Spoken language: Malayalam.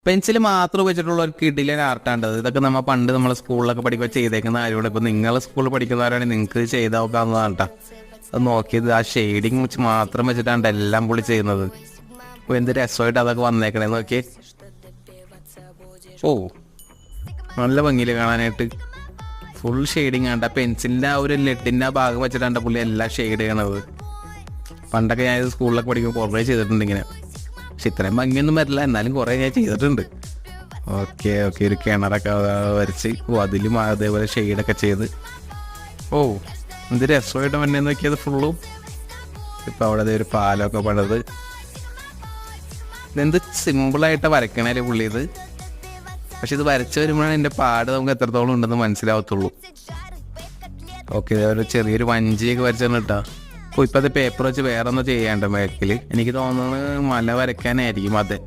പെൻസിൽ മാത്രം വെച്ചിട്ടുള്ള ഒരു കിടിലൻ ആർട്ടാണ്ടത്. ഇതൊക്കെ നമ്മൾ സ്കൂളിലൊക്കെ പഠിക്കുമ്പോൾ ചെയ്തേക്കുന്ന കാര്യമാണ്. ഇപ്പോൾ നിങ്ങൾ സ്കൂളിൽ പഠിക്കുന്നവരാണെങ്കിൽ നിങ്ങൾക്ക് ചെയ്ത് നോക്കാവുന്നതാണ് കേട്ടോ. അത് നോക്കിയത് ആ ഷെയ്ഡിങ് വെച്ച് മാത്രം വെച്ചിട്ടാണ് എല്ലാം പുള്ളി ചെയ്യുന്നത്. അപ്പോൾ എന്ത് രസമായിട്ട് അതൊക്കെ വന്നേക്കണേ നോക്കിയേ. ഓ നല്ല ഭംഗിയിൽ കാണാനായിട്ട് ഫുൾ ഷെയ്ഡിങ് ആണ്. പെൻസിലിൻ്റെ ആ ഒരു ലെഡിൻ്റെ ആ ഭാഗം വെച്ചിട്ടാണ് പുള്ളി എല്ലാം ഷെയ്ഡ് ചെയ്യണത്. പണ്ടൊക്കെ ഞാൻ സ്കൂളിലൊക്കെ പഠിക്കുമ്പോൾ കുറേ ചെയ്തിട്ടുണ്ട് ഇങ്ങനെ. പക്ഷെ ഇത്രയും ഭംഗിയൊന്നും വരില്ല, എന്നാലും കുറേ ഞാൻ ചെയ്തിട്ടുണ്ട്. ഓക്കെ ഒരു കിണറൊക്കെ വരച്ച് അതിലും അതേപോലെ ഷെയ്ഡൊക്കെ ചെയ്ത് ഓ എന്ത് രസമായിട്ട് വന്നെ നോക്കിയത് ഫുള്ളും. ഇപ്പം അവിടെ ഒരു പാലമൊക്കെ പണിത് ഇതെന്ത് സിമ്പിളായിട്ട് വരയ്ക്കണേ പുള്ളി ഇത്. പക്ഷെ ഇത് വരച്ച് വരുമ്പോഴാണ് എൻ്റെ പാട് നമുക്ക് എത്രത്തോളം ഉണ്ടെന്ന് മനസ്സിലാവത്തുള്ളൂ. ഓക്കെ ഒരു ചെറിയൊരു വഞ്ചിയൊക്കെ വരച്ചാണ് കേട്ടോ. അപ്പോൾ ഇപ്പം അത് പേപ്പർ വെച്ച് വേറെ ഒന്നും ചെയ്യാണ്ട് ബാക്കിൽ എനിക്ക് തോന്നുന്നത് മല വരയ്ക്കാനായിരിക്കും. അതെ